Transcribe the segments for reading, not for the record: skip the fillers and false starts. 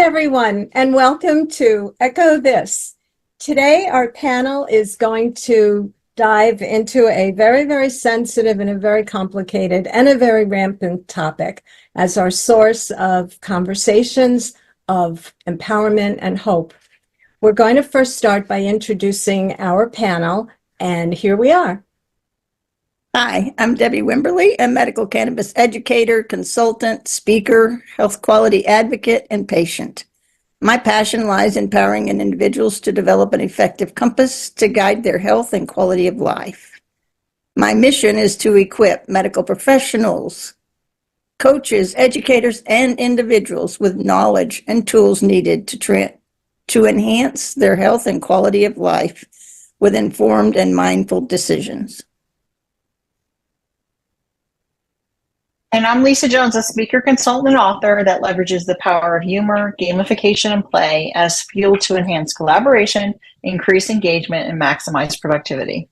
everyone, and welcome to Echo This. Today, our panel is going to dive into a very, very sensitive and a very complicated and a very rampant topic as our source of conversations, of empowerment and hope. We're going to first start by introducing our panel, and here we are. Hi, I'm Debi Wimberley, a medical cannabis educator, consultant, speaker, health quality advocate, and patient. My passion lies in empowering individuals to develop an effective compass to guide their health and quality of life. My mission is to equip medical professionals, coaches, educators, and individuals with knowledge and tools needed to enhance their health and quality of life with informed and mindful decisions. And I'm Lisa Jones, a speaker, consultant, and author that leverages the power of humor, gamification, and play as fuel to enhance collaboration, increase engagement, and maximize productivity.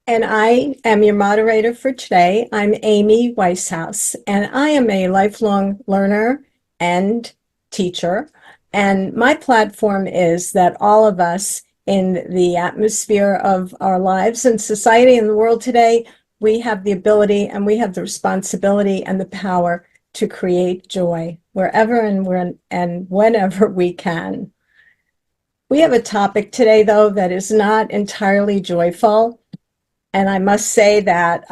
And I am your moderator for today. I'm Amy Weishaus, and I am a lifelong learner and teacher. And my platform is that all of us in the atmosphere of our lives and society and the world today, we have the ability and we have the responsibility and the power to create joy wherever and whenever we can. We have a topic today, though, that is not entirely joyful. And I must say that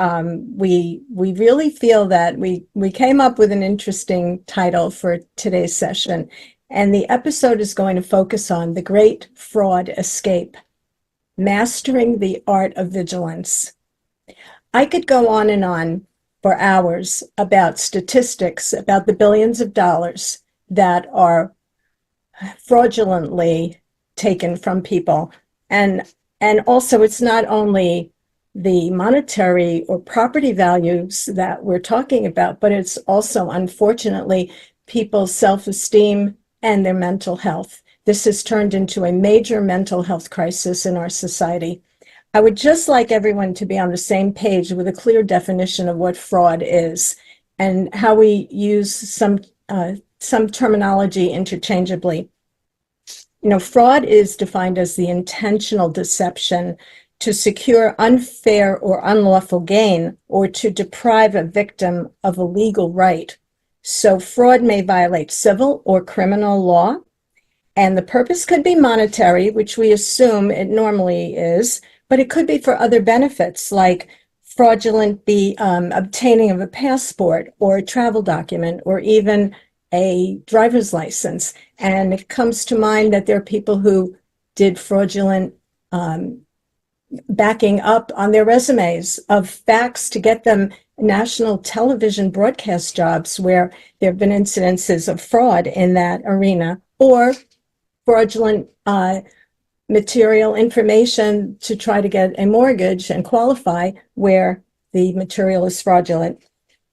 we really feel that we came up with an interesting title for today's session. And the episode is going to focus on the great fraud escape, mastering the art of vigilance. I could go on for hours about statistics, about the billions of dollars that are fraudulently taken from people. And also, it's not only the monetary or property values that we're talking about, but it's also, unfortunately, people's self-esteem and their mental health. This has turned into a major mental health crisis in our society. I would just like everyone to be on the same page with a clear definition of what fraud is and how we use some terminology interchangeably. You know, fraud is defined as the intentional deception to secure unfair or unlawful gain or to deprive a victim of a legal right. So fraud may violate civil or criminal law, and the purpose could be monetary, which we assume it normally is, but it could be for other benefits like fraudulent obtaining of a passport or a travel document or even a driver's license. And it comes to mind that there are people who did fraudulent backing up on their resumes of facts to get them national television broadcast jobs where there have been incidences of fraud in that arena, or fraudulent material information to try to get a mortgage and qualify where the material is fraudulent.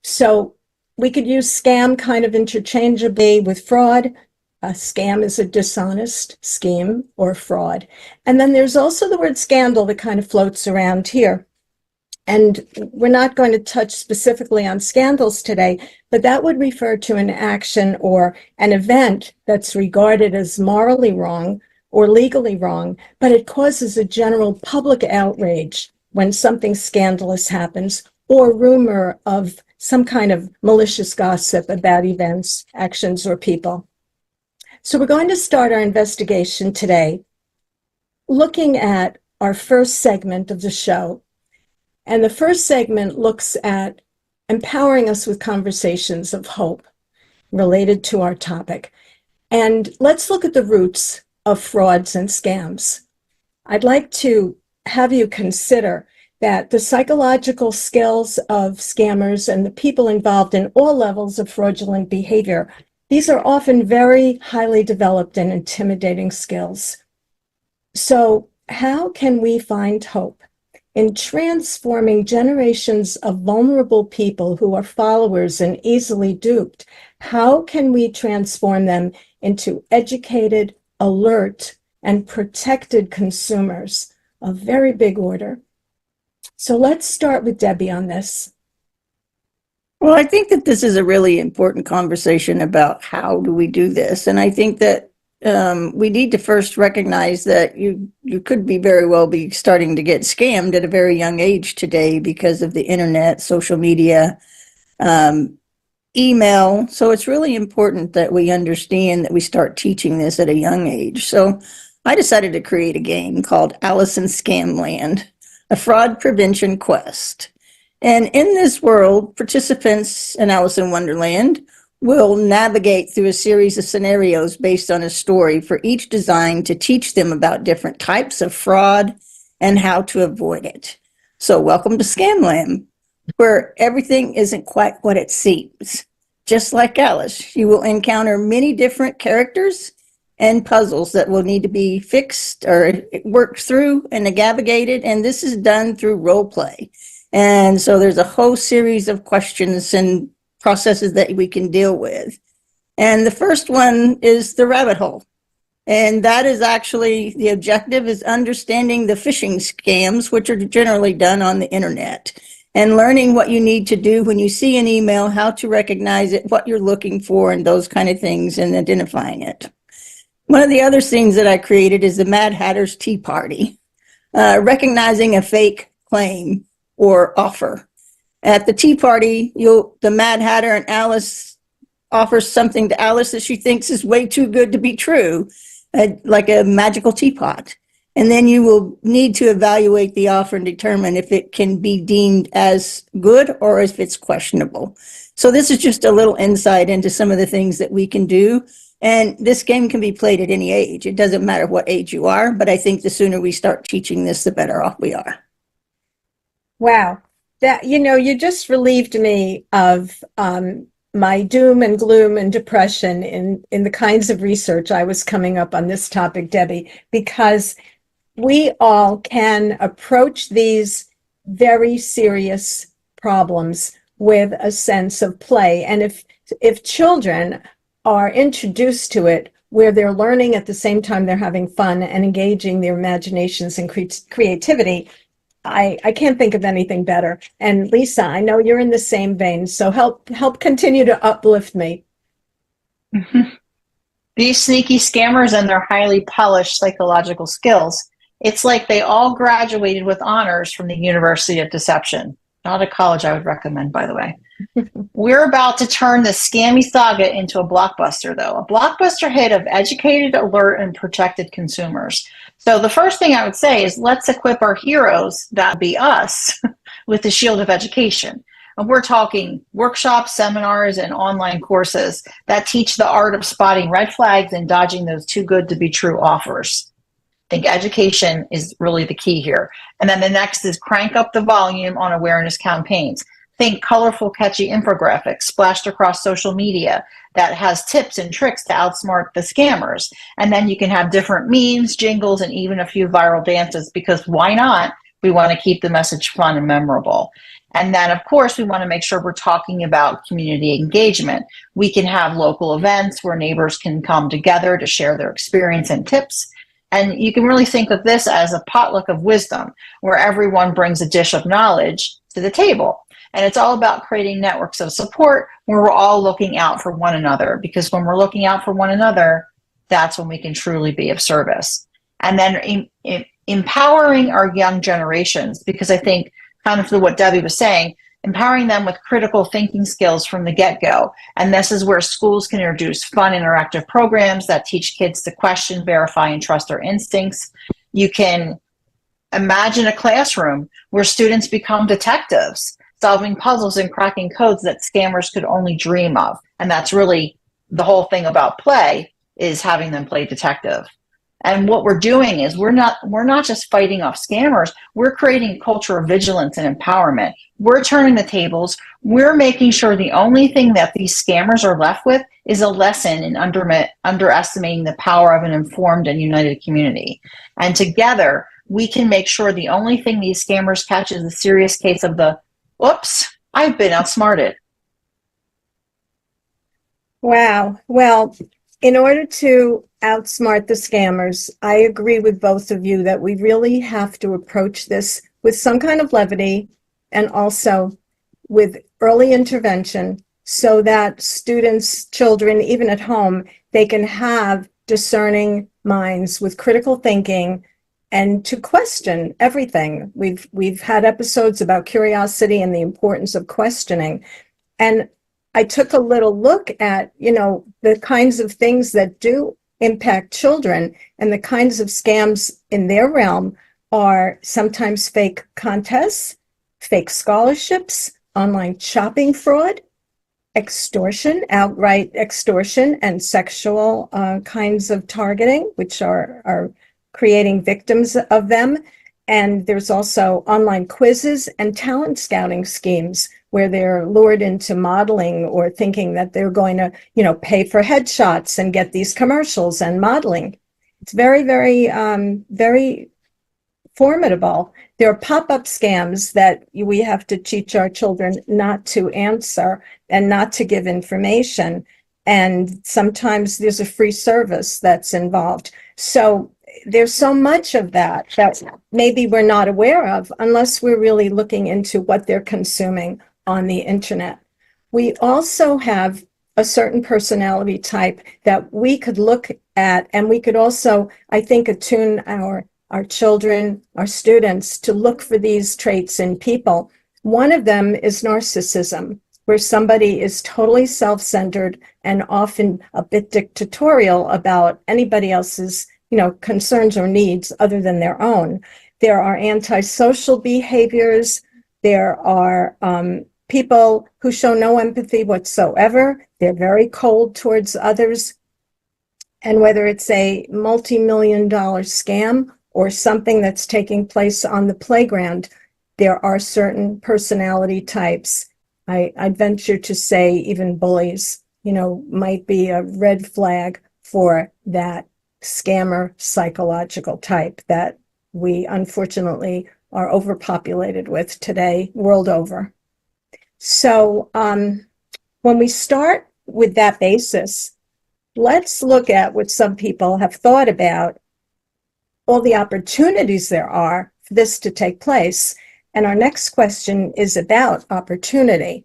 So we could use scam kind of interchangeably with fraud. A scam is a dishonest scheme or fraud. And then there's also the word scandal that kind of floats around here. And we're not going to touch specifically on scandals today, but that would refer to an action or an event that's regarded as morally wrong or legally wrong, but it causes a general public outrage when something scandalous happens or rumor of some kind of malicious gossip about events, actions, or people. So we're going to start our investigation today looking at our first segment of the show. And the first segment looks at empowering us with conversations of hope related to our topic. And let's look at the roots of frauds and scams. I'd like to have you consider that the psychological skills of scammers and the people involved in all levels of fraudulent behavior, these are often very highly developed and intimidating skills. So how can we find hope in transforming generations of vulnerable people who are followers and easily duped? How can we transform them into educated, alert, and protected consumers of very big order? So let's start with Debi on this. Well, I think that this is a really important conversation about how do we do this. And I think that we need to first recognize that you could be very well be starting to get scammed at a very young age today because of the internet, social media, email. So it's really important that we understand that we start teaching this at a young age. So I decided to create a game called Alice in Scamland, a fraud prevention quest. And in this world, participants in Alice in Wonderland will navigate through a series of scenarios based on a story for each designed to teach them about different types of fraud and how to avoid it. So welcome to Scamland, where everything isn't quite what it seems. Just like Alice, you will encounter many different characters and puzzles that will need to be fixed or worked through and navigated, and this is done through role play. And so there's a whole series of questions and processes that we can deal with. And the first one is the rabbit hole. And that is actually, the objective is understanding the phishing scams, which are generally done on the internet, and learning what you need to do when you see an email, how to recognize it, what you're looking for, and those kind of things, and identifying it. One of the other things that I created is the Mad Hatter's Tea Party, recognizing a fake claim or offer. At the tea party, the Mad Hatter and Alice offers something to Alice that she thinks is way too good to be true, like a magical teapot. And then you will need to evaluate the offer and determine if it can be deemed as good or if it's questionable. So this is just a little insight into some of the things that we can do. And this game can be played at any age. It doesn't matter what age you are, but I think the sooner we start teaching this, the better off we are. Wow. That, you just relieved me of my doom and gloom and depression in the kinds of research I was coming up on this topic, Debbie, because we all can approach these very serious problems with a sense of play. And if children are introduced to it where they're learning at the same time they're having fun and engaging their imaginations and creativity, I can't think of anything better. And Lisa, I know you're in the same vein, so help continue to uplift me. Mm-hmm. These sneaky scammers and their highly polished psychological skills, it's like they all graduated with honors from the University of Deception. Not a college I would recommend, by the way. We're about to turn the scammy saga into a blockbuster, though. A blockbuster hit of educated, alert, and protected consumers. So the first thing I would say is let's equip our heroes, that would be us, with the shield of education. And we're talking workshops, seminars, and online courses that teach the art of spotting red flags and dodging those too good to be true offers. I think education is really the key here. And then the next is crank up the volume on awareness campaigns. Think colorful, catchy infographics splashed across social media that has tips and tricks to outsmart the scammers. And then you can have different memes, jingles, and even a few viral dances, because why not? We want to keep the message fun and memorable. And then, of course, we want to make sure we're talking about community engagement. We can have local events where neighbors can come together to share their experience and tips. And you can really think of this as a potluck of wisdom, where everyone brings a dish of knowledge to the table. And it's all about creating networks of support where we're all looking out for one another, because when we're looking out for one another, that's when we can truly be of service. And then empowering our young generations, because I think kind of what Debbie was saying, empowering them with critical thinking skills from the get-go. And this is where schools can introduce fun, interactive programs that teach kids to question, verify, and trust their instincts. You can imagine a classroom where students become detectives, solving puzzles and cracking codes that scammers could only dream of. And that's really the whole thing about play, is having them play detective. And what we're doing is we're not just fighting off scammers, we're creating a culture of vigilance and empowerment. We're turning the tables. We're making sure the only thing that these scammers are left with is a lesson in underestimating the power of an informed and united community. And together, we can make sure the only thing these scammers catch is a serious case of the, whoops, I've been outsmarted. Wow. Well, in order to outsmart the scammers, I agree with both of you that we really have to approach this with some kind of levity and also with early intervention so that students, children, even at home, they can have discerning minds with critical thinking and to question everything. We've had episodes about curiosity and the importance of questioning. And I took a little look at, the kinds of things that do impact children, and the kinds of scams in their realm are sometimes fake contests, fake scholarships, online shopping fraud, extortion, outright extortion, and sexual kinds of targeting, which are creating victims of them. And there's also online quizzes and talent scouting schemes where they're lured into modeling or thinking that they're going to, pay for headshots and get these commercials and modeling. It's very, very, very formidable. There are pop-up scams that we have to teach our children not to answer and not to give information. And sometimes there's a free service that's involved. So there's so much of that maybe we're not aware of unless we're really looking into what they're consuming on the internet. We also have a certain personality type that we could look at, and we could also, I think, attune our children, our students to look for these traits in people. One of them is narcissism, where somebody is totally self-centered and often a bit dictatorial about anybody else's, concerns or needs other than their own. There are antisocial behaviors. There are people who show no empathy whatsoever. They're very cold towards others. And whether it's a multi-million-dollar scam or something that's taking place on the playground, there are certain personality types. I'd venture to say even bullies, might be a red flag for that scammer psychological type that we unfortunately are overpopulated with today, world over. So when we start with that basis, let's look at what some people have thought about all the opportunities there are for this to take place. And our next question is about opportunity.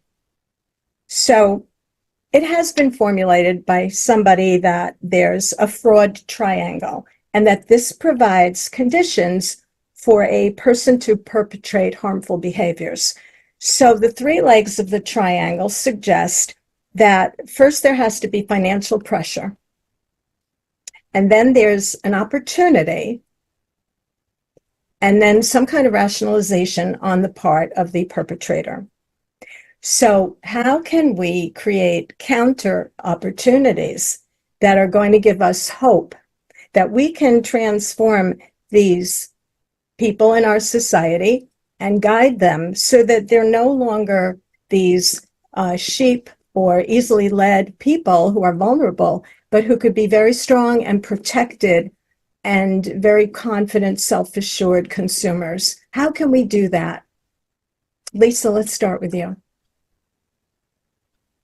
So it has been formulated by somebody that there's a fraud triangle and that this provides conditions for a person to perpetrate harmful behaviors. So the three legs of the triangle suggest that first there has to be financial pressure, and then there's an opportunity, and then some kind of rationalization on the part of the perpetrator. So how can we create counter opportunities that are going to give us hope that we can transform these people in our society and guide them so that they're no longer these sheep or easily led people who are vulnerable, but who could be very strong and protected and very confident, self-assured consumers? How can we do that? Lisa, let's start with you.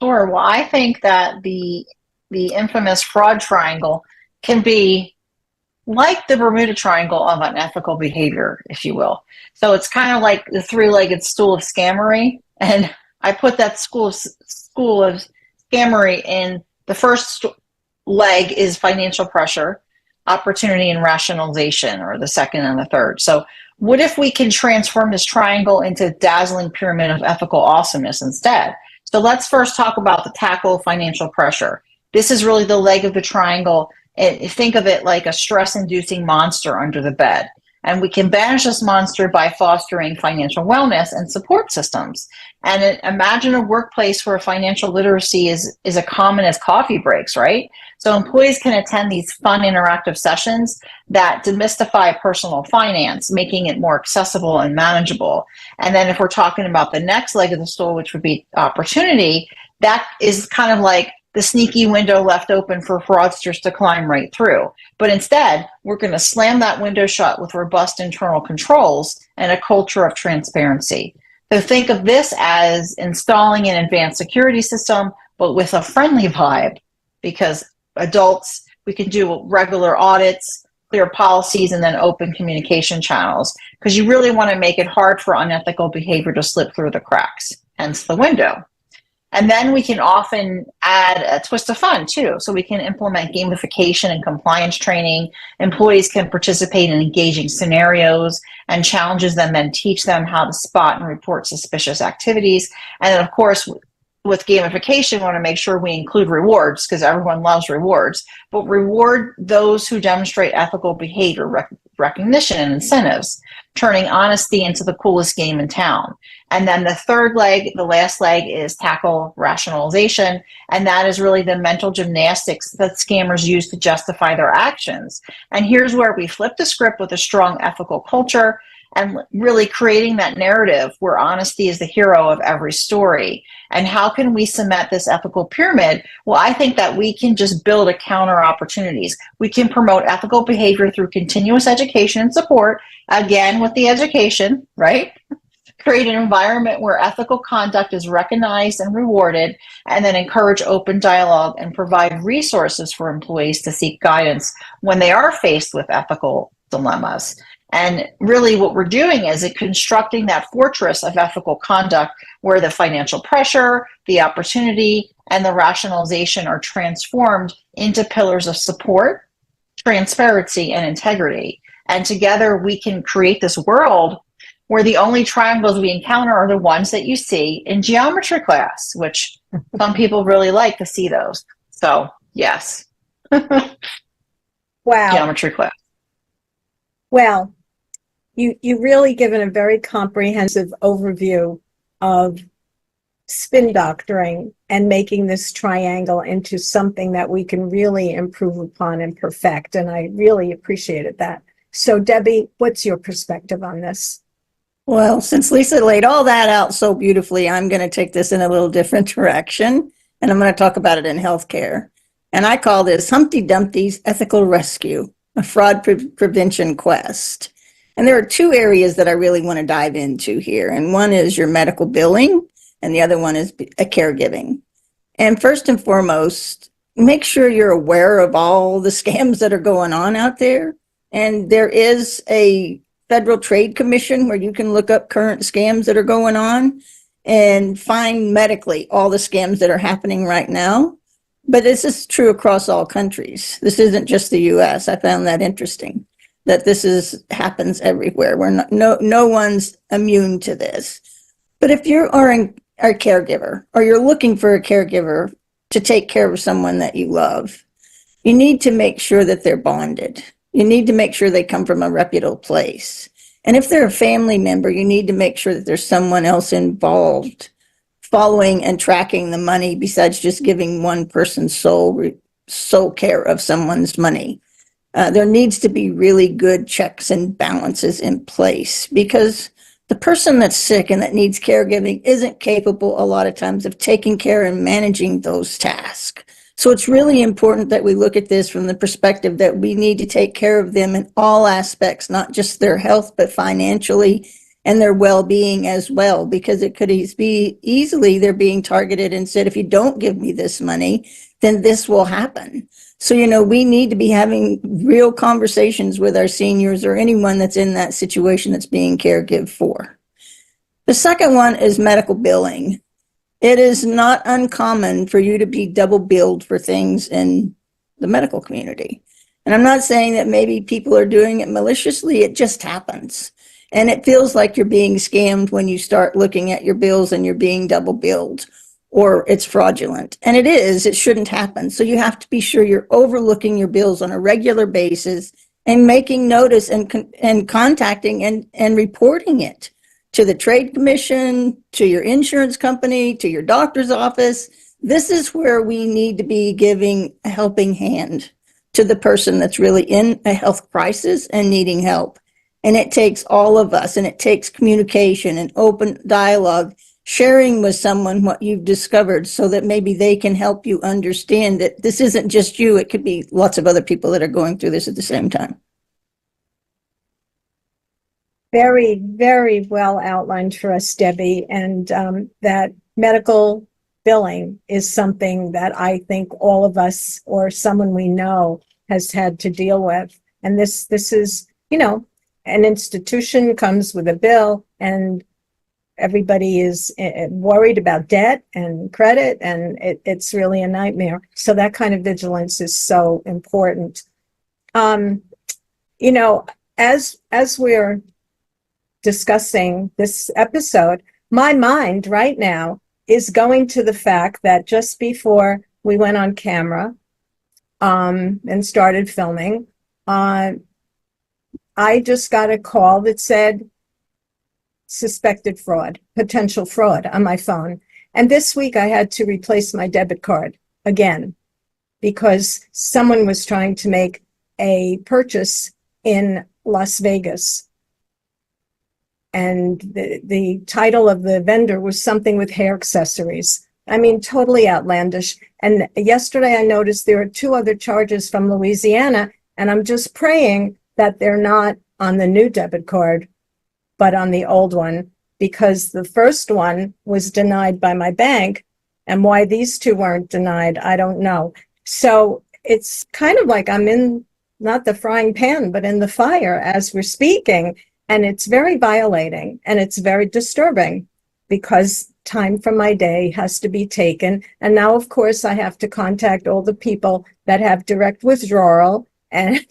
Sure. Well, I think that the infamous fraud triangle can be like the Bermuda Triangle of unethical behavior, if you will. So it's kind of like the three-legged stool of scammery, and I put that school of scammery in the first leg is financial pressure, opportunity, and rationalization, or the second and the third. So what if we can transform this triangle into a dazzling pyramid of ethical awesomeness instead? So let's first talk about the tackle of financial pressure. This is really the leg of the triangle. And think of it like a stress-inducing monster under the bed. And we can banish this monster by fostering financial wellness and support systems. And imagine a workplace where financial literacy is as common as coffee breaks, right? So employees can attend these fun interactive sessions that demystify personal finance, making it more accessible and manageable. And then if we're talking about the next leg of the stool, which would be opportunity, that is kind of like the sneaky window left open for fraudsters to climb right through. But instead, we're going to slam that window shut with robust internal controls and a culture of transparency. So think of this as installing an advanced security system, but with a friendly vibe, because adults, we can do regular audits, clear policies, and then open communication channels, because you really want to make it hard for unethical behavior to slip through the cracks. hence the window. And then we can often add a twist of fun too. So we can implement gamification and compliance training. Employees can participate in engaging scenarios and challenges them, then teach them how to spot and report suspicious activities. And then of course, with gamification, we want to make sure we include rewards because everyone loves rewards, but reward those who demonstrate ethical behavior, recognition and incentives, turning honesty into the coolest game in town. And then the third leg, the last leg, is tackle rationalization. And that is really the mental gymnastics that scammers use to justify their actions. And here's where we flip the script with a strong ethical culture and really creating that narrative where honesty is the hero of every story. And how can we cement this ethical pyramid? Well, I think that we can just build a counter opportunities. We can promote ethical behavior through continuous education and support, again with the education, right? Create an environment where ethical conduct is recognized and rewarded, and then encourage open dialogue and provide resources for employees to seek guidance when they are faced with ethical dilemmas. And really what we're doing is constructing that fortress of ethical conduct where the financial pressure, the opportunity, and the rationalization are transformed into pillars of support, transparency, and integrity. And together we can create this world where the only triangles we encounter are the ones that you see in geometry class, which some people really like to see those. So, yes. Wow. Geometry class. Well, you really given a very comprehensive overview of spin doctoring and making this triangle into something that we can really improve upon and perfect. And I really appreciated that. So Debi, what's your perspective on this? Well, since Lisa laid all that out so beautifully, I'm going to take this in a little different direction, and I'm going to talk about it in healthcare. And I call this Humpty Dumpty's Ethical Rescue, a fraud prevention quest. And there are two areas that I really want to dive into here. And one is your medical billing, and the other one is caregiving. And first and foremost, make sure you're aware of all the scams that are going on out there. And there is a Federal Trade Commission where you can look up current scams that are going on and find medically all the scams that are happening right now. But this is true across all countries. This isn't just the US. I found that interesting, that this happens everywhere. No one's immune to this. But if you are a caregiver, or you're looking for a caregiver to take care of someone that you love, you need to make sure that they're bonded. You need to make sure they come from a reputable place. And if they're a family member, you need to make sure that there's someone else involved following and tracking the money besides just giving one person sole care of someone's money. There needs to be really good checks and balances in place, because the person that's sick and that needs caregiving isn't capable a lot of times of taking care and managing those tasks. So it's really important that we look at this from the perspective that we need to take care of them in all aspects, not just their health, but financially and their well-being as well, because it could be easily they're being targeted and said, if you don't give me this money, then this will happen. So, we need to be having real conversations with our seniors or anyone that's in that situation that's being caregived for. The second one is medical billing. It is not uncommon for you to be double billed for things in the medical community. And I'm not saying that maybe people are doing it maliciously, it just happens. And it feels like you're being scammed when you start looking at your bills and you're being double billed, or it's fraudulent. And it shouldn't happen. So you have to be sure you're overlooking your bills on a regular basis and making notice and contacting and reporting it to the Trade Commission, to your insurance company, to your doctor's office. This is where we need to be giving a helping hand to the person that's really in a health crisis and needing help. And it takes all of us, and it takes communication and open dialogue, sharing with someone what you've discovered so that maybe they can help you understand that this isn't just you. It could be lots of other people that are going through this at the same time. Very, very well outlined for us, Debi, and that medical billing is something that I think all of us or someone we know has had to deal with. And this is, an institution comes with a bill, and everybody is worried about debt and credit, and it's really a nightmare. So that kind of vigilance is so important. You know, as we're discussing this episode, my mind right now is going to the fact that just before we went on camera and started filming, I just got a call that said suspected fraud, potential fraud on my phone. And this week I had to replace my debit card again because someone was trying to make a purchase in Las Vegas. And the title of the vendor was something with hair accessories. I mean, totally outlandish. And yesterday I noticed there are 2 other charges from Louisiana, and I'm just praying that they're not on the new debit card, but on the old one, because the first one was denied by my bank, and why these 2 weren't denied, I don't know. So it's kind of like I'm in not the frying pan, but in the fire as we're speaking. And it's very violating, and it's very disturbing because time from my day has to be taken. And now, of course, I have to contact all the people that have direct withdrawal and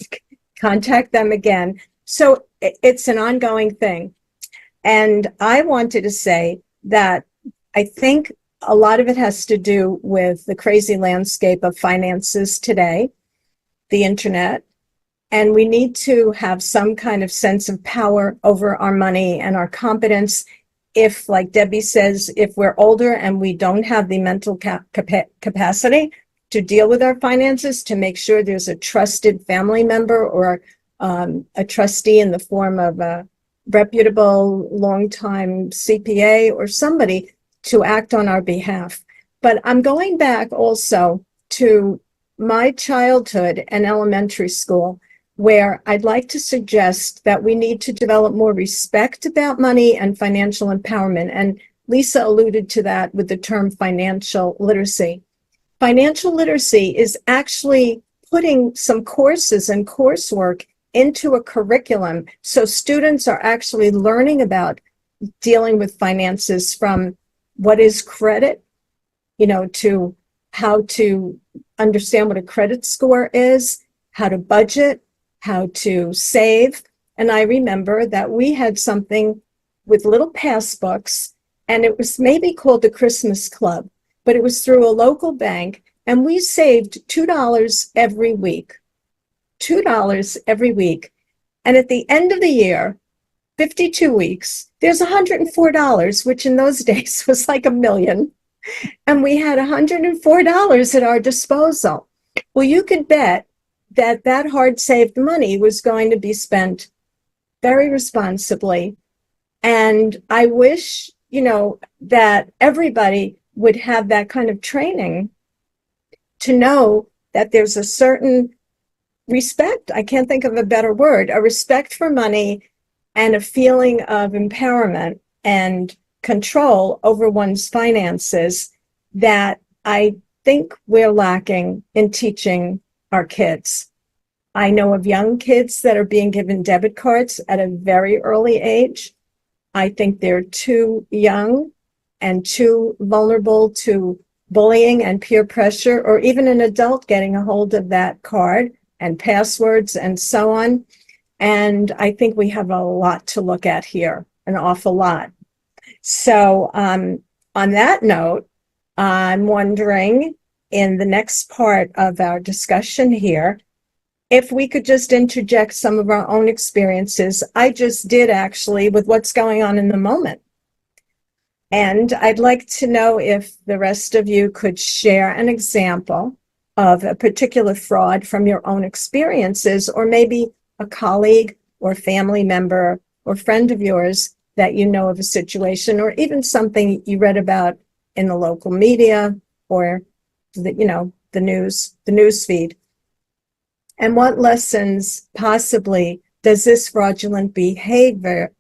contact them again. So it's an ongoing thing. And I wanted to say that I think a lot of it has to do with the crazy landscape of finances today, the internet, and we need to have some kind of sense of power over our money and our competence. If, like Debbie says, if we're older and we don't have the mental capacity to deal with our finances, to make sure there's a trusted family member or a trustee in the form of a reputable, long-time CPA or somebody to act on our behalf. But I'm going back also to my childhood and elementary school, where I'd like to suggest that we need to develop more respect about money and financial empowerment. And Lisa alluded to that with the term financial literacy. Financial literacy is actually putting some courses and coursework into a curriculum so students are actually learning about dealing with finances, from what is credit, to how to understand what a credit score is, how to budget, how to save. And I remember that we had something with little passbooks, and it was maybe called the Christmas Club, but it was through a local bank, and we saved $2 every week. $2 every week. And at the end of the year, 52 weeks, there's $104, which in those days was like $1 million. And we had $104 at our disposal. Well, you could bet that hard saved money was going to be spent very responsibly. And I wish, that everybody would have that kind of training to know that there's a certain respect, I can't think of a better word, a respect for money and a feeling of empowerment and control over one's finances that I think we're lacking in teaching our kids. I know of young kids that are being given debit cards at a very early age. I think they're too young and too vulnerable to bullying and peer pressure, or even an adult getting a hold of that card and passwords and so on. And I think we have a lot to look at here, an awful lot. So on that note, I'm wondering, in the next part of our discussion here, if we could just interject some of our own experiences. I just did, actually, with what's going on in the moment. And I'd like to know if the rest of you could share an example of a particular fraud from your own experiences, or maybe a colleague or family member or friend of yours that you know of a situation, or even something you read about in the local media or the news feed. And what lessons possibly does this fraudulent behavior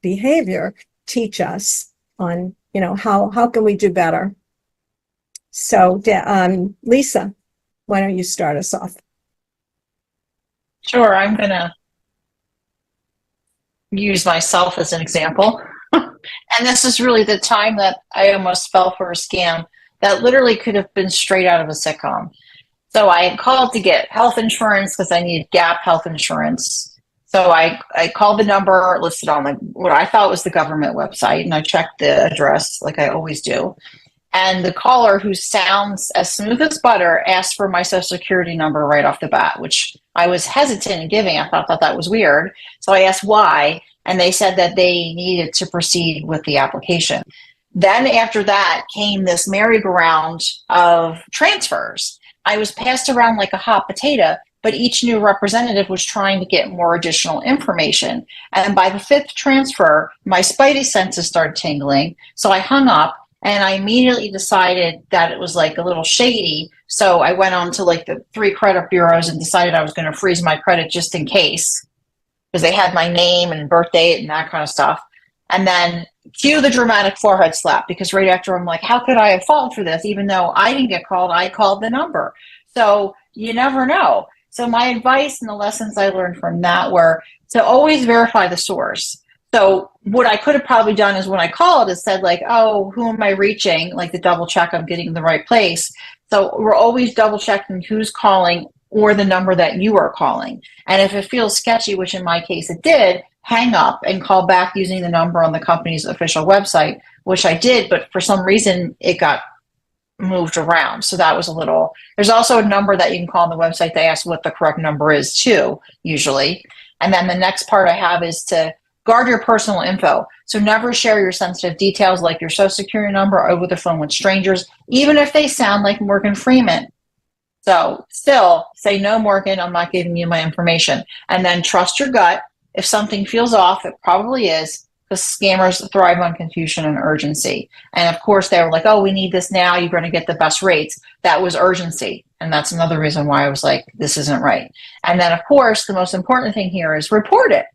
teach us on, how can we do better? So, Lisa, why don't you start us off? Sure, I'm going to use myself as an example. And this is really the time that I almost fell for a scam that literally could have been straight out of a sitcom. So I had called to get health insurance because I needed gap health insurance. So I called the number listed on what I thought was the government website, and I checked the address like I always do. And the caller, who sounds as smooth as butter, asked for my social security number right off the bat, which I was hesitant in giving. I thought that was weird. So I asked why, and they said that they needed to proceed with the application. Then after that came this merry-go-round of transfers. I was passed around like a hot potato, but each new representative was trying to get more additional information. And by the fifth transfer, my spidey senses started tingling. So I hung up, and I immediately decided that it was like a little shady. So I went on to like the 3 credit bureaus and decided I was going to freeze my credit just in case, because they had my name and birth date and that kind of stuff. And then cue the dramatic forehead slap, because right after I'm like, how could I have fallen for this? Even though I didn't get called, I called the number. So you never know. So my advice and the lessons I learned from that were to always verify the source. So what I could have probably done is when I called, it said like, oh, who am I reaching? Like, to double check I'm getting the right place. So we're always double checking who's calling or the number that you are calling. And if it feels sketchy, which in my case it did, hang up and call back using the number on the company's official website, which I did, but for some reason it got moved around. So that was a little, there's also a number that you can call on the website. They ask what the correct number is too, usually. And then the next part I have is to guard your personal info. So never share your sensitive details like your social security number over the phone with strangers, even if they sound like Morgan Freeman. So still say, no, Morgan, I'm not giving you my information. And then trust your gut. If something feels off, it probably is, because scammers thrive on confusion and urgency. And of course, they were like, oh, we need this now. You're going to get the best rates. That was urgency. And that's another reason why I was like, this isn't right. And then, of course, the most important thing here is report it.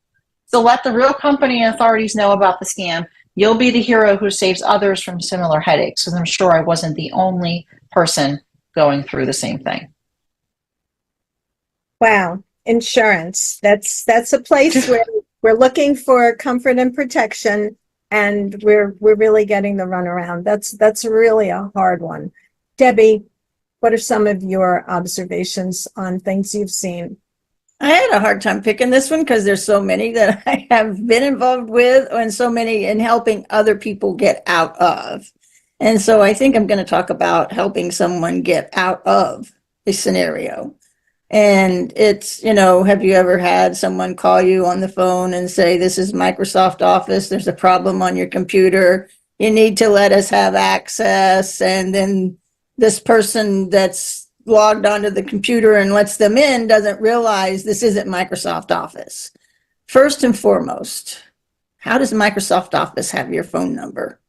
So let the real company and authorities know about the scam. You'll be the hero who saves others from similar headaches, because I'm sure I wasn't the only person going through the same thing. Wow. Insurance. That's a place where we're looking for comfort and protection, and we're really getting the runaround. That's really a hard one. Debbie, what are some of your observations on things you've seen? I had a hard time picking this one because there's so many that I have been involved with, and so many in helping other people get out of. And so I think I'm going to talk about helping someone get out of a scenario. And it's, have you ever had someone call you on the phone and say, this is Microsoft Office, there's a problem on your computer, you need to let us have access. And then this person that's logged onto the computer and lets them in doesn't realize this isn't Microsoft Office. First and foremost, how does Microsoft Office have your phone number?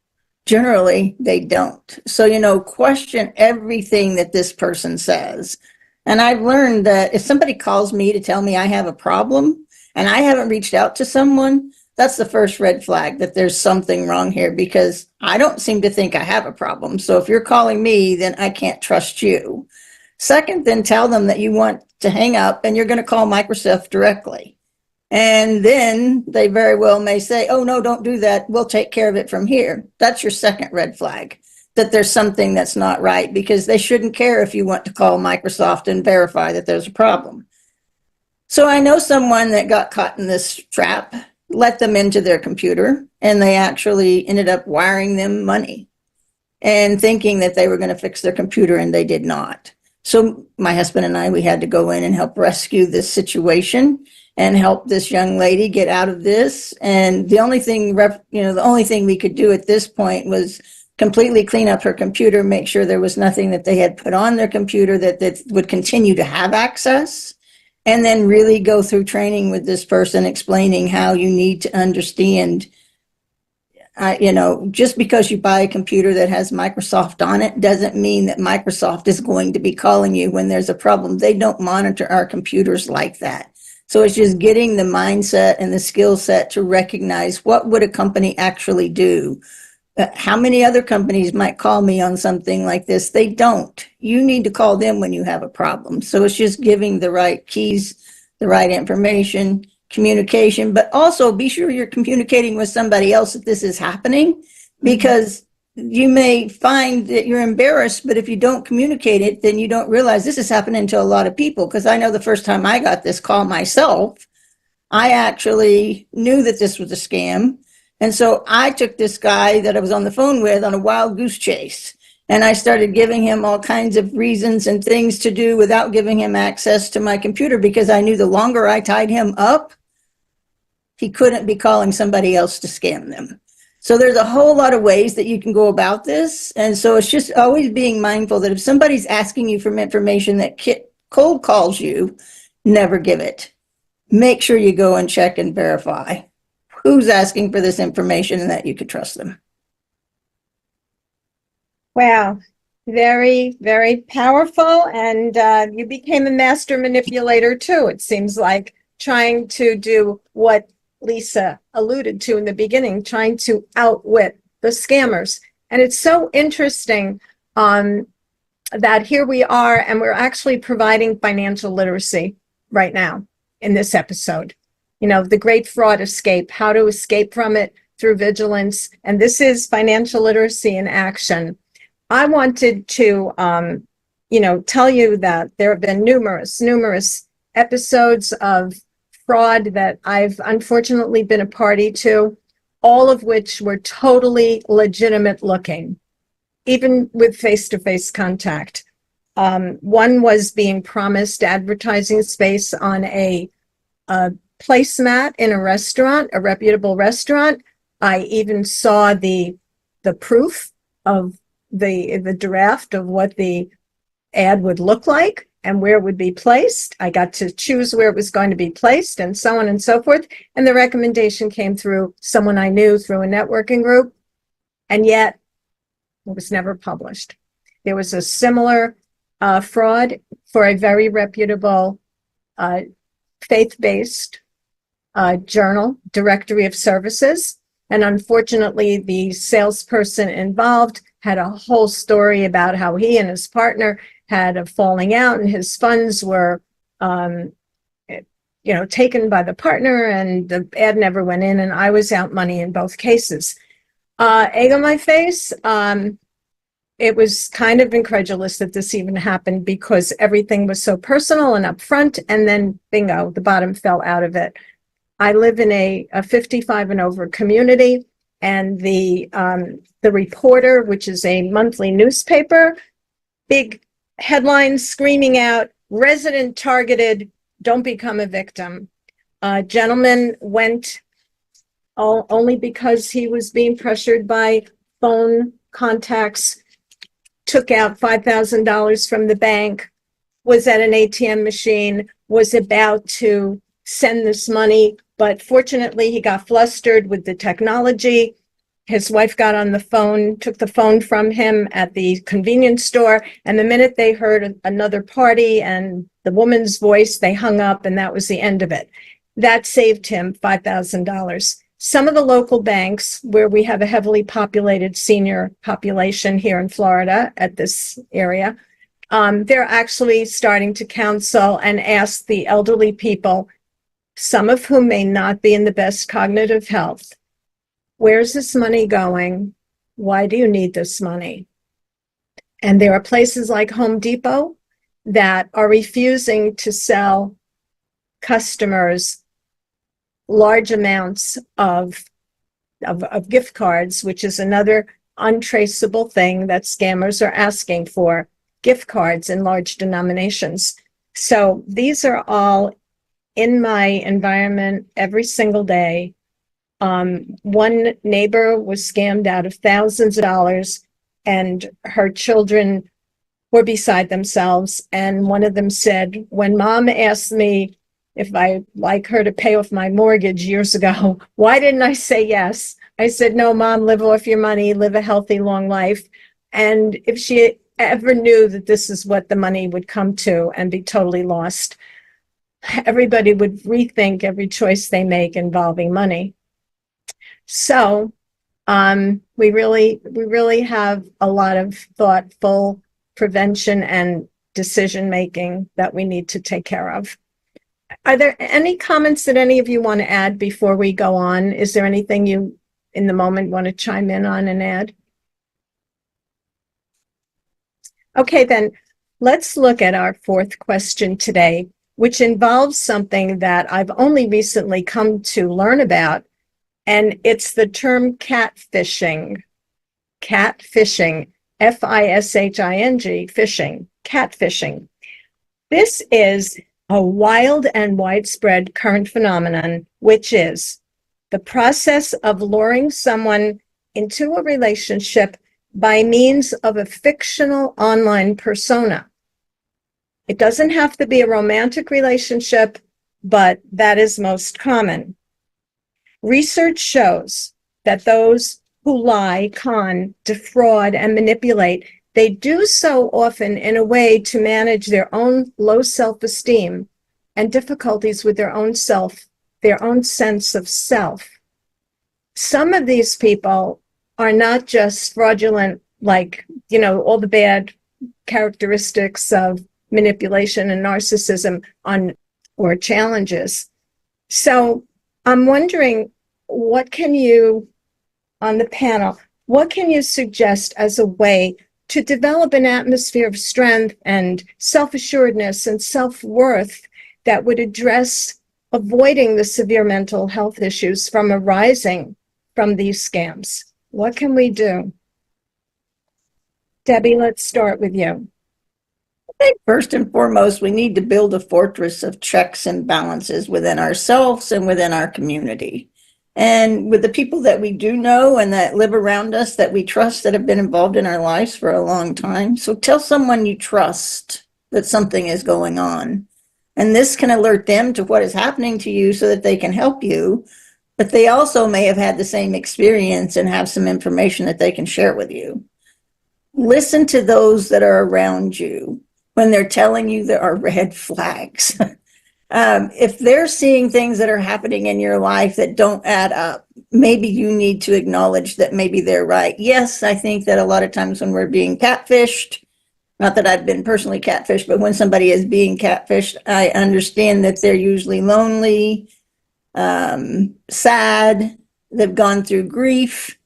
Generally, they don't. So, question everything that this person says. And I've learned that if somebody calls me to tell me I have a problem and I haven't reached out to someone, that's the first red flag that there's something wrong here, because I don't seem to think I have a problem. So if you're calling me, then I can't trust you. Second, then tell them that you want to hang up and you're going to call Microsoft directly. And then they very well may say, oh, no, don't do that. We'll take care of it from here. That's your second red flag, that there's something that's not right, because they shouldn't care if you want to call Microsoft and verify that there's a problem. So I know someone that got caught in this trap, let them into their computer, and they actually ended up wiring them money and thinking that they were going to fix their computer, and they did not. So my husband and I, we had to go in and help rescue this situation and help this young lady get out of this. And the only thing, the only thing we could do at this point was completely clean up her computer, make sure there was nothing that they had put on their computer that would continue to have access, and then really go through training with this person, explaining how you need to understand, just because you buy a computer that has Microsoft on it doesn't mean that Microsoft is going to be calling you when there's a problem. They don't monitor our computers like that. So it's just getting the mindset and the skill set to recognize what would a company actually do. How many other companies might call me on something like this? They don't. You need to call them when you have a problem. So it's just giving the right keys, the right information, communication, but also be sure you're communicating with somebody else if this is happening, because you may find that you're embarrassed, but if you don't communicate it, then you don't realize this is happening to a lot of people. Because I know the first time I got this call myself, I actually knew that this was a scam. And so I took this guy that I was on the phone with on a wild goose chase. And I started giving him all kinds of reasons and things to do without giving him access to my computer, because I knew the longer I tied him up, he couldn't be calling somebody else to scam them. So there's a whole lot of ways that you can go about this. And so it's just always being mindful that if somebody's asking you for information that cold calls you, never give it. Make sure you go and check and verify who's asking for this information and that you could trust them. Wow. Very, very powerful. And you became a master manipulator too. It seems like, trying to do what Lisa alluded to in the beginning, trying to outwit the scammers. And it's so interesting that here we are, and we're actually providing financial literacy right now in this episode. You know, the great fraud escape, how to escape from it through vigilance. And this is financial literacy in action. I wanted to, tell you that there have been numerous episodes of fraud that I've unfortunately been a party to, all of which were totally legitimate looking, even with face-to-face contact. One was being promised advertising space on a placemat in a restaurant, a reputable restaurant. I even saw the proof of the draft of what the ad would look like and where it would be placed. I got to choose where it was going to be placed, and so on and so forth. And the recommendation came through someone I knew through a networking group, and yet it was never published. There was a similar fraud for a very reputable faith-based journal, directory of services. And unfortunately, the salesperson involved had a whole story about how he and his partner had a falling out, and his funds were, taken by the partner, and the ad never went in, and I was out money in both cases. Egg on my face. It was kind of incredulous that this even happened, because everything was so personal and upfront, and then bingo, the bottom fell out of it. I live in a 55 and over community, and the Reporter, which is a monthly newspaper, big headlines screaming out, resident targeted, don't become a victim. A gentleman went only because he was being pressured by phone contacts, took out $5,000 from the bank, was at an ATM machine, was about to send this money, but fortunately he got flustered with the technology. His wife got on the phone, took the phone from him at the convenience store, and the minute they heard another party and the woman's voice, they hung up, and that was the end of it. That saved him $5,000. Some of the local banks, where we have a heavily populated senior population here in Florida at this area, they're actually starting to counsel and ask the elderly people, some of whom may not be in the best cognitive health, where's this money going? Why do you need this money? And there are places like Home Depot that are refusing to sell customers large amounts of gift cards, which is another untraceable thing that scammers are asking for, gift cards in large denominations. So these are all in my environment every single day. One neighbor was scammed out of thousands of dollars, and her children were beside themselves. And one of them said, when Mom asked me if I like her to pay off my mortgage years ago, why didn't I say yes? I said, no, Mom, live off your money, live a healthy, long life. And if she ever knew that this is what the money would come to and be totally lost, everybody would rethink every choice they make involving money. So we really have a lot of thoughtful prevention and decision making that we need to take care of. Are there any comments that any of you want to add before we go on? Is there anything you, in the moment, want to chime in on and add? Okay, then let's look at our fourth question today, which involves something that I've only recently come to learn about, and it's the term catfishing. Catfishing, F-I-S-H-I-N-G, fishing, catfishing. This is a wild and widespread current phenomenon, which is the process of luring someone into a relationship by means of a fictional online persona. It doesn't have to be a romantic relationship, but that is most common. Research shows that those who lie, con, defraud, and manipulate, they do so often in a way to manage their own low self-esteem and difficulties with their own sense of self. Some of these people are not just fraudulent, like, all the bad characteristics of manipulation and narcissism or challenges. So I'm wondering, on the panel, what can you suggest as a way to develop an atmosphere of strength and self-assuredness and self-worth that would address avoiding the severe mental health issues from arising from these scams? What can we do? Debbie, let's start with you. I think first and foremost, we need to build a fortress of checks and balances within ourselves and within our community. And with the people that we do know and that live around us that we trust, that have been involved in our lives for a long time. So tell someone you trust that something is going on. And this can alert them to what is happening to you so that they can help you. But they also may have had the same experience and have some information that they can share with you. Listen to those that are around you when they're telling you there are red flags. If they're seeing things that are happening in your life that don't add up, maybe you need to acknowledge that maybe they're right. Yes, I think that a lot of times when we're being catfished, not that I've been personally catfished, but when somebody is being catfished, I understand that they're usually lonely, sad, they've gone through grief,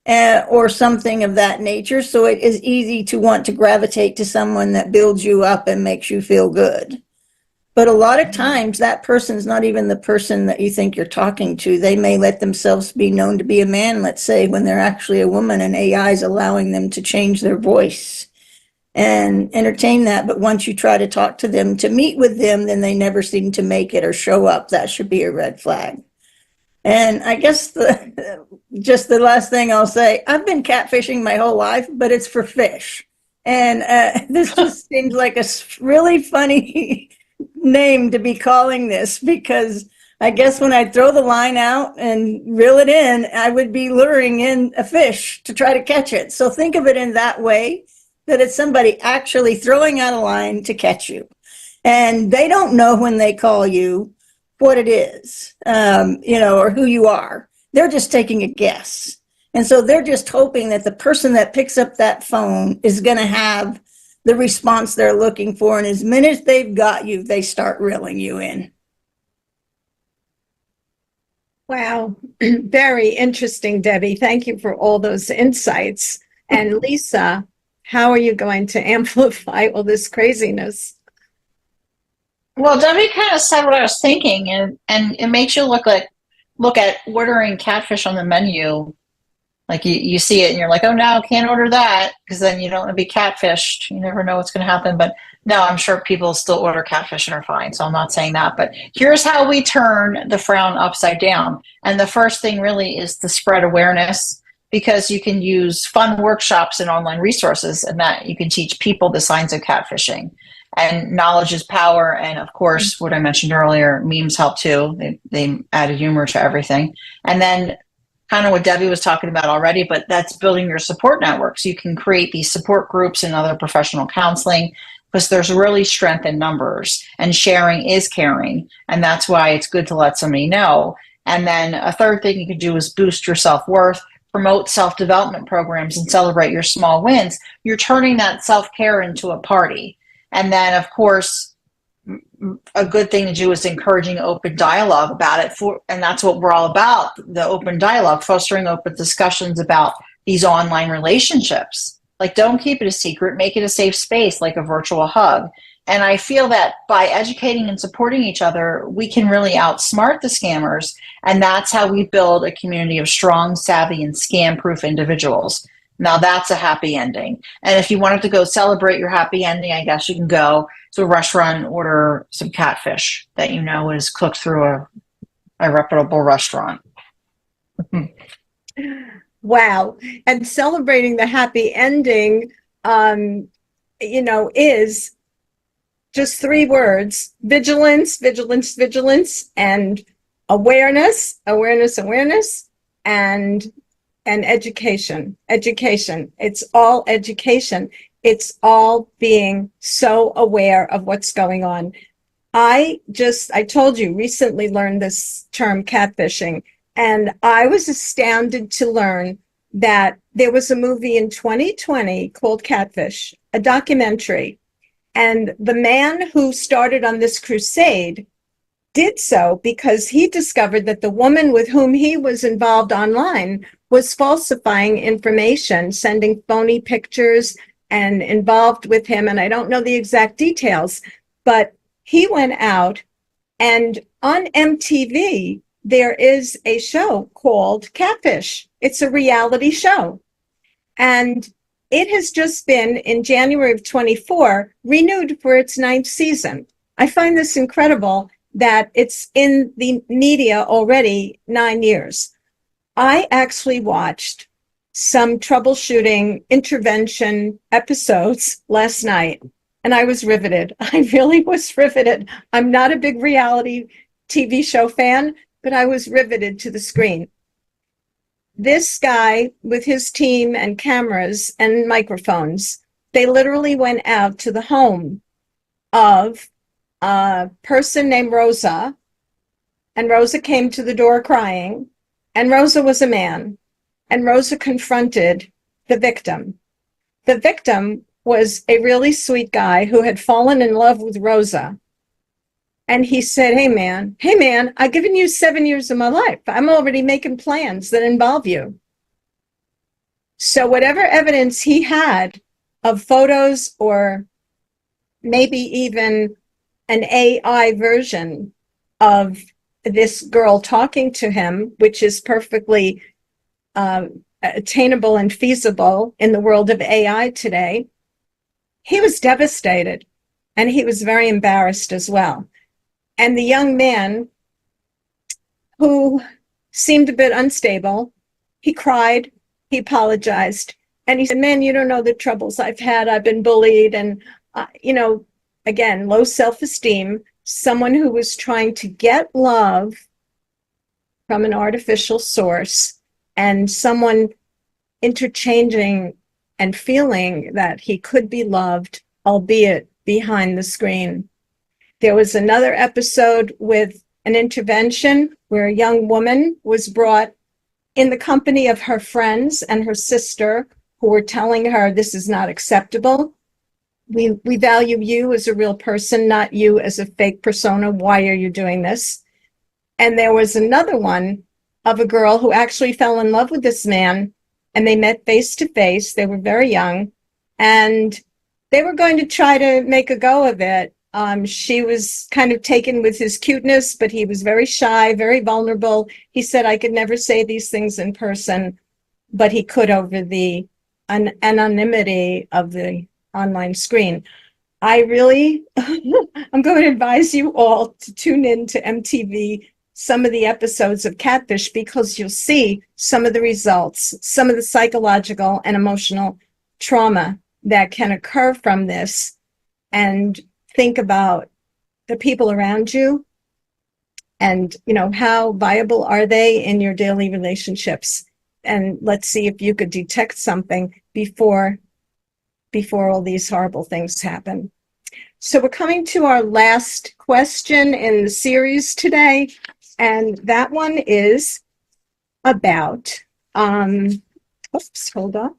or something of that nature. So it is easy to want to gravitate to someone that builds you up and makes you feel good. But a lot of times that person's not even the person that you think you're talking to. They may let themselves be known to be a man, let's say, when they're actually a woman, and AI is allowing them to change their voice and entertain that. But once you try to talk to them, to meet with them, then they never seem to make it or show up. That should be a red flag. And I guess just the last thing I'll say, I've been catfishing my whole life, but it's for fish. And this just seems like a really funny name to be calling this, because I guess when I throw the line out and reel it in, I would be luring in a fish to try to catch it. So think of it in that way, that it's somebody actually throwing out a line to catch you. And they don't know when they call you what it is, or who you are. They're just taking a guess. And so they're just hoping that the person that picks up that phone is going to have the response they're looking for. And as minute as they've got you, they start reeling you in. Wow. Very interesting, Debbie. Thank you for all those insights. And Lisa, how are you going to amplify all this craziness? Well, Debbie kind of said what I was thinking, and it makes you look at ordering catfish on the menu. Like you see it and you're like, oh no, can't order that, because then you don't want to be catfished. You never know what's going to happen. But no, I'm sure people still order catfish and are fine. So I'm not saying that. But here's how we turn the frown upside down. And the first thing really is to spread awareness, because you can use fun workshops and online resources, and that you can teach people the signs of catfishing. And knowledge is power. And of course, what I mentioned earlier, memes help too. They added humor to everything. And then kind of what Debbie was talking about already, but that's building your support networks. You can create these support groups and other professional counseling, because there's really strength in numbers, and sharing is caring. And that's why it's good to let somebody know. And then a third thing you can do is boost your self-worth, promote self-development programs, and celebrate your small wins. You're turning that self-care into a party. And then, of course, a good thing to do is encouraging open dialogue about it and that's what we're all about, the open dialogue, fostering open discussions about these online relationships. Like, don't keep it a secret, make it a safe space, like a virtual hug. And I feel that by educating and supporting each other, we can really outsmart the scammers. And that's how we build a community of strong, savvy, and scam-proof individuals. Now that's a happy ending. And if you wanted to go celebrate your happy ending, I guess you can go to a restaurant and order some catfish that you know is cooked through a reputable restaurant. Wow. And celebrating the happy ending, is just 3 words: vigilance, vigilance, vigilance, and awareness, awareness, awareness, and education, education. It's all education. It's all being so aware of what's going on. I told you, recently learned this term catfishing, and I was astounded to learn that there was a movie in 2020 called Catfish, a documentary. And the man who started on this crusade did so because he discovered that the woman with whom he was involved online was falsifying information, sending phony pictures, and involved with him. And I don't know the exact details, but he went out, and on MTV, there is a show called Catfish. It's a reality show. And it has just been, in January of 24, renewed for its 9th season. I find this incredible that it's in the media already 9 years. I actually watched some troubleshooting intervention episodes last night, and I was riveted. I really was riveted. I'm not a big reality TV show fan, but I was riveted to the screen. This guy with his team and cameras and microphones, they literally went out to the home of a person named Rosa, and Rosa came to the door crying, and Rosa was a man, and Rosa confronted the victim. The victim was a really sweet guy who had fallen in love with Rosa. And he said, hey man, I've given you 7 years of my life. I'm already making plans that involve you. So whatever evidence he had of photos, or maybe even an AI version of this girl talking to him, which is perfectly attainable and feasible in the world of AI today, he was devastated, and he was very embarrassed as well. And the young man, who seemed a bit unstable, he cried, he apologized, and he said, man, you don't know the troubles I've had. I've been bullied, and, again, low self-esteem, someone who was trying to get love from an artificial source, and someone interchanging and feeling that he could be loved, albeit behind the screen. There was another episode with an intervention where a young woman was brought in the company of her friends and her sister, who were telling her, this is not acceptable. We value you as a real person, not you as a fake persona. Why are you doing this? And there was another one of a girl who actually fell in love with this man, and they met face to face. They were very young, and they were going to try to make a go of it. She was kind of taken with his cuteness, but he was very shy, very vulnerable. He said, I could never say these things in person, but he could over the anonymity of the online screen. I really, I'm going to advise you all to tune in to MTV, some of the episodes of Catfish, because you'll see some of the results, some of the psychological and emotional trauma that can occur from this, and think about the people around you, and how viable are they in your daily relationships. And let's see if you could detect something before all these horrible things happen. So we're coming to our last question in the series today, and that one is about hold on.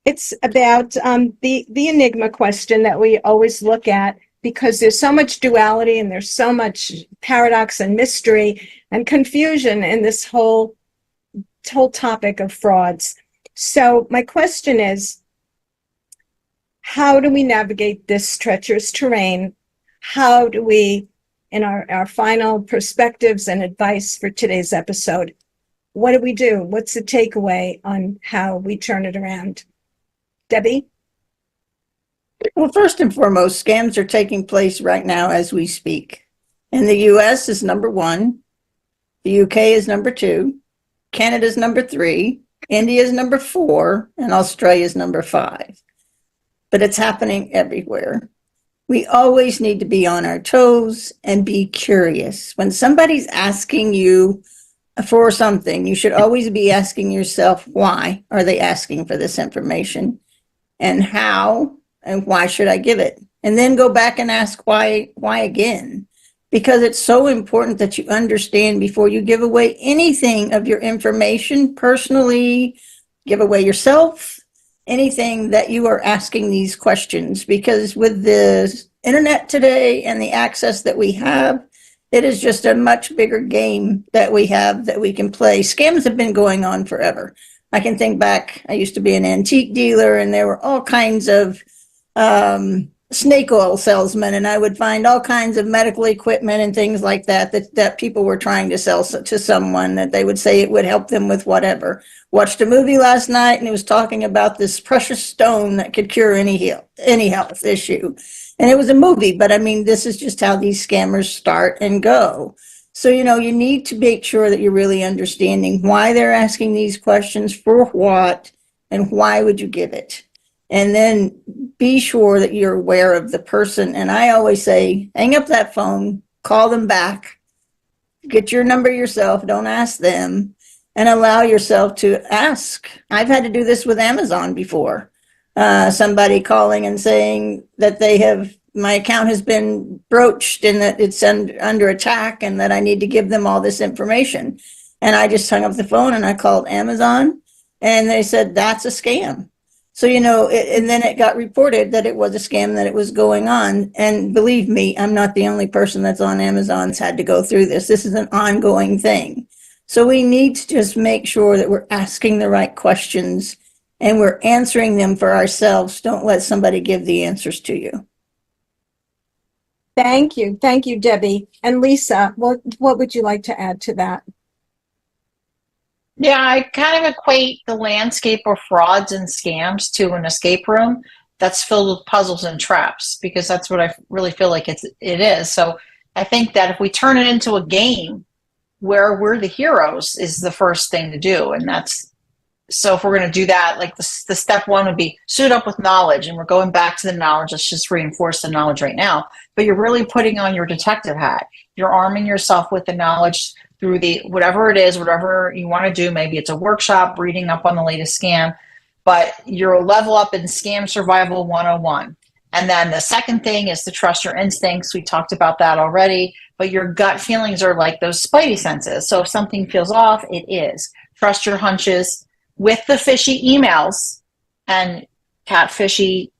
It's about the enigma question that we always look at. because there's so much duality and there's so much paradox and mystery and confusion in this whole topic of frauds. So my question is, how do we navigate this treacherous terrain? How do we, in our final perspectives and advice for today's episode, what do we do? What's the takeaway on how we turn it around? Debi? Well, first and foremost, scams are taking place right now as we speak. And the US is number 1, the UK is number 2, Canada is number 3, India is number 4, and Australia is number 5. But it's happening everywhere. We always need to be on our toes and be curious. When somebody's asking you for something, you should always be asking yourself, why are they asking for this information? And how and why should I give it? And then go back and ask why again? Because it's so important that you understand before you give away anything of your information, personally, give away yourself, anything that you are asking these questions. Because with the internet today and the access that we have, it is just a much bigger game that we have that we can play. Scams have been going on forever. I can think back, I used to be an antique dealer, and there were all kinds of snake oil salesmen, and I would find all kinds of medical equipment and things like that people were trying to sell to someone, that they would say it would help them with whatever. Watched a movie last night, and it was talking about this precious stone that could cure any health issue. And it was a movie, but I mean, this is just how these scammers start and go. So, you need to make sure that you're really understanding why they're asking these questions, for what, and why would you give it? And then be sure that you're aware of the person. And I always say, hang up that phone, call them back, get your number yourself, don't ask them, and allow yourself to ask. I've had to do this with Amazon before. Somebody calling and saying that my account has been broached and that it's under attack and that I need to give them all this information. And I just hung up the phone and I called Amazon, and they said, that's a scam. So, and then it got reported that it was a scam, that it was going on. And believe me, I'm not the only person that's on Amazon's had to go through this. This is an ongoing thing. So we need to just make sure that we're asking the right questions and we're answering them for ourselves. Don't let somebody give the answers to you. Thank you. Thank you, Debi. And Lisa, what would you like to add to that? Yeah, I kind of equate the landscape of frauds and scams to an escape room that's filled with puzzles and traps, because that's what I really feel like it is. So I think that if we turn it into a game where we're the heroes is the first thing to do. And so if we're going to do that, like the step 1 would be suit up with knowledge, and we're going back to the knowledge. Let's just reinforce the knowledge right now. But you're really putting on your detective hat. You're arming yourself with the knowledge through whatever it is, whatever you want to do. Maybe it's a workshop, reading up on the latest scam, but you're a level up in Scam Survival 101. And then the second thing is to trust your instincts. We talked about that already, but your gut feelings are like those spidey senses. So if something feels off, it is. Trust your hunches with the fishy emails and catfishy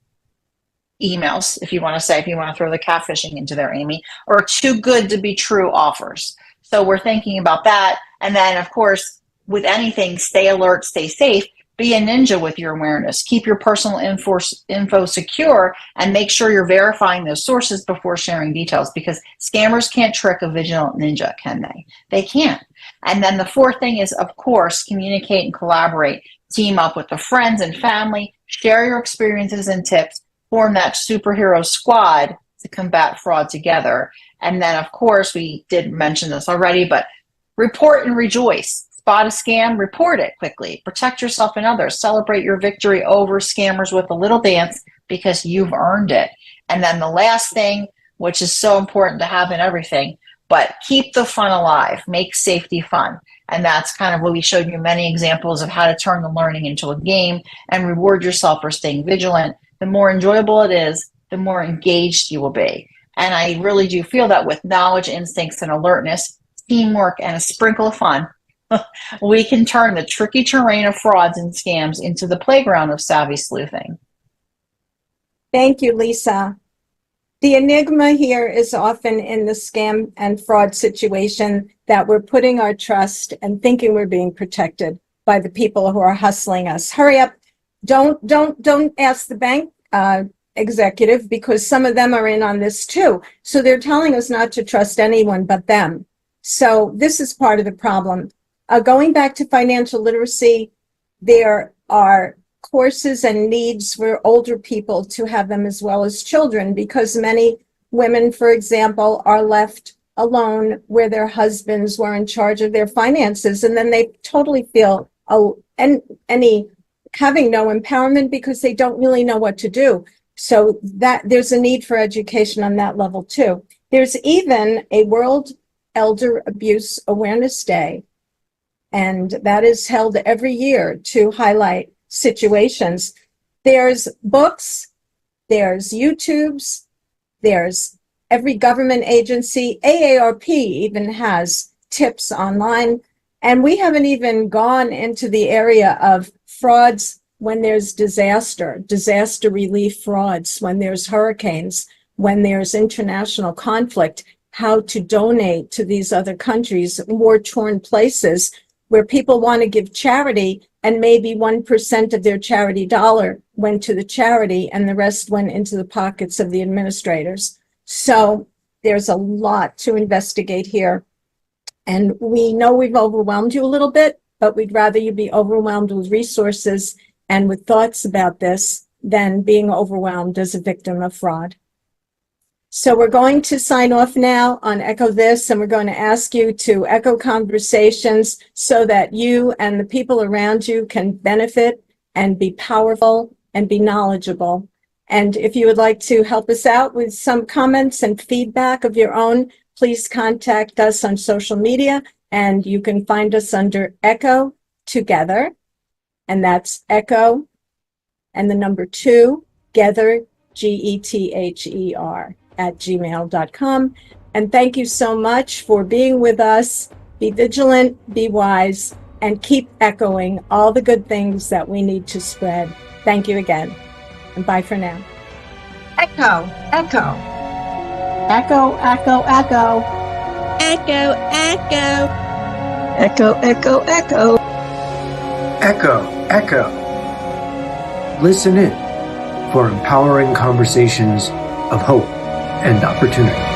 emails, if you want to throw the catfishing into there, Amy, or too good to be true offers. So we're thinking about that. And then, of course, with anything, stay alert, stay safe, be a ninja with your awareness. Keep your personal info secure, and make sure you're verifying those sources before sharing details, because scammers can't trick a vigilant ninja, can they? They can't. And then the fourth thing is, of course, communicate and collaborate. Team up with the friends and family, share your experiences and tips, form that superhero squad to combat fraud together. And then, of course, we did mention this already, but report and rejoice. Spot a scam, report it quickly. Protect yourself and others. Celebrate your victory over scammers with a little dance, because you've earned it. And then the last thing, which is so important to have in everything, but keep the fun alive. Make safety fun. And that's kind of what we showed you many examples of how to turn the learning into a game and reward yourself for staying vigilant. The more enjoyable it is, the more engaged you will be. And I really do feel that with knowledge, instincts, and alertness, teamwork, and a sprinkle of fun, we can turn the tricky terrain of frauds and scams into the playground of savvy sleuthing. Thank you, Lisa. The enigma here is often in the scam and fraud situation that we're putting our trust and thinking we're being protected by the people who are hustling us. Hurry up. Don't ask the bank executive, because some of them are in on this too. So they're telling us not to trust anyone but them. So this is part of the problem. Going back to financial literacy, there are courses and needs for older people to have them as well as children, because many women, for example, are left alone where their husbands were in charge of their finances, and then they totally feel having no empowerment because they don't really know what to do. So that there's a need for education on that level too. There's even a World Elder Abuse Awareness Day, and that is held every year to highlight situations. There's books, there's YouTubes, there's every government agency. AARP even has tips online. And we haven't even gone into the area of frauds when there's disaster relief frauds, when there's hurricanes, when there's international conflict, how to donate to these other countries, war-torn places where people want to give charity, and maybe 1% of their charity dollar went to the charity and the rest went into the pockets of the administrators. So there's a lot to investigate here. And we know we've overwhelmed you a little bit, but we'd rather you be overwhelmed with resources and with thoughts about this than being overwhelmed as a victim of fraud. So we're going to sign off now on Echo This, and we're going to ask you to echo conversations so that you and the people around you can benefit and be powerful and be knowledgeable. And if you would like to help us out with some comments and feedback of your own, please contact us on social media, and you can find us under Echo Together, and that's Echo and the number 2, Gether, Gether, @gmail.com. And thank you so much for being with us. Be vigilant, be wise, and keep echoing all the good things that we need to spread. Thank you again, and bye for now. Echo, echo. Echo, echo, echo. Echo, echo. Echo, echo, echo. Echo, echo. Listen in for empowering conversations of hope and opportunity.